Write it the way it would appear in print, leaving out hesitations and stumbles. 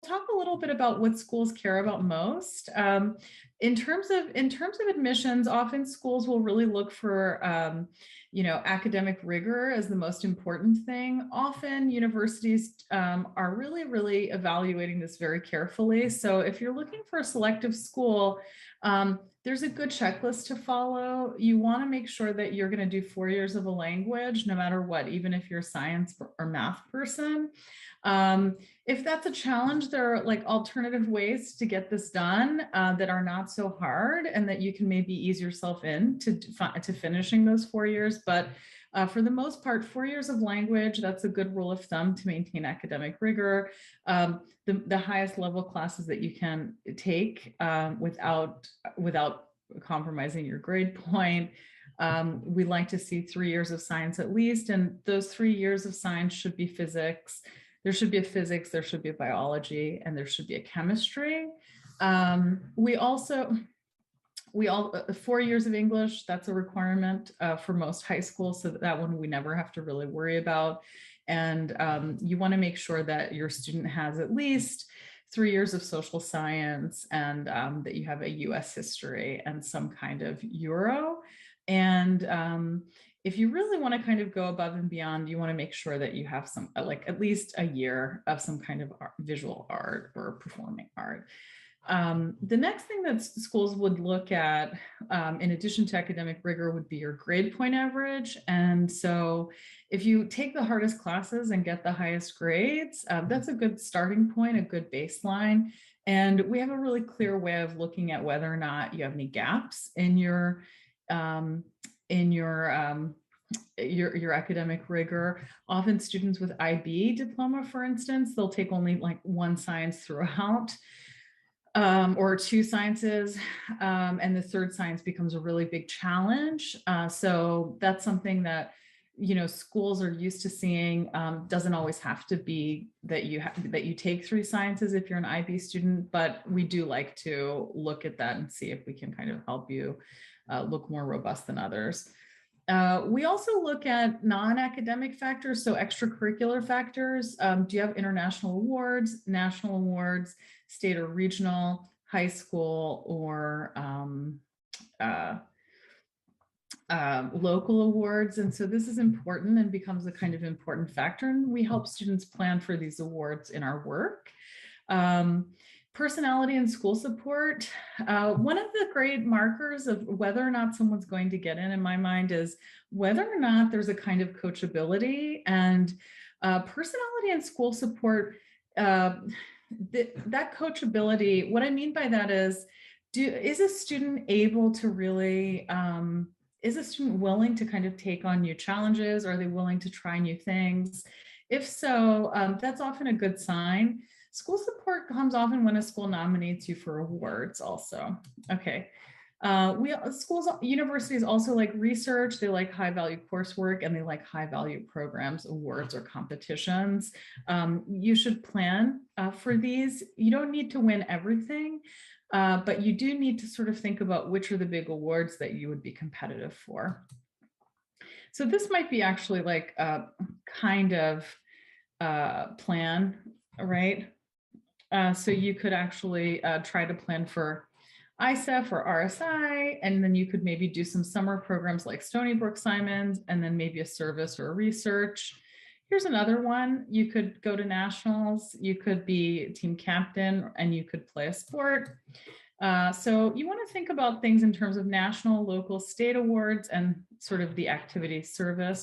talk a little bit about what schools care about most. In terms of admissions, often schools will really look for academic rigor as the most important thing. Often universities are really evaluating this very carefully. So if you're looking for a selective school, there's a good checklist to follow. You want to make sure that you're going to do 4 years of a language, no matter what, even if you're a science or math person. If that's a challenge, there are like alternative ways to get this done that are not so hard and that you can maybe ease yourself in to finishing those 4 years. But for the most part, 4 years of language, that's a good rule of thumb to maintain academic rigor. The highest level classes that you can take without compromising your grade point. We like to see 3 years of science at least, and those 3 years of science should be physics. There should be a physics, there should be a biology, and there should be a chemistry. 4 years of English, that's a requirement for most high schools, so that one we never have to really worry about. And you want to make sure that your student has at least 3 years of social science, and that you have a US history and some kind of Euro. And if you really want to kind of go above and beyond, you want to make sure that you have some, like at least a year of some kind of visual art or performing art. The next thing that schools would look at, in addition to academic rigor, would be your grade point average. And so if you take the hardest classes and get the highest grades, that's a good starting point, a good baseline. And we have a really clear way of looking at whether or not you have any gaps in your academic rigor. Often students with IB diploma, for instance, they'll take only like one science throughout, or 2 sciences, and the third science becomes a really big challenge. So that's something that schools are used to seeing. Doesn't always have to be that you take 3 sciences if you're an IB student, but we do like to look at that and see if we can kind of help you look more robust than others. We also look at non-academic factors, so extracurricular factors. Do you have international awards, national awards, state or regional, high school, or local awards? And so this is important and becomes a kind of important factor, and we help students plan for these awards in our work. Personality and school support. One of the great markers of whether or not someone's going to get in my mind, is whether or not there's a kind of coachability. And personality and school support, that coachability, what I mean by that is a student able to really, is a student willing to kind of take on new challenges? Are they willing to try new things? If so, that's often a good sign. School support comes often when a school nominates you for awards also. Okay. Universities also like research, they like high value coursework, and they like high value programs, awards, or competitions. You should plan for these. You don't need to win everything, but you do need to sort of think about which are the big awards that you would be competitive for. So this might be actually like a kind of plan, right? So you could actually try to plan for ISEF or RSI, and then you could maybe do some summer programs like Stony Brook Simons, and then maybe a service or a research. Here's another one. You could go to nationals, you could be team captain, and you could play a sport. So you want to think about things in terms of national, local, state awards, and sort of the activity service.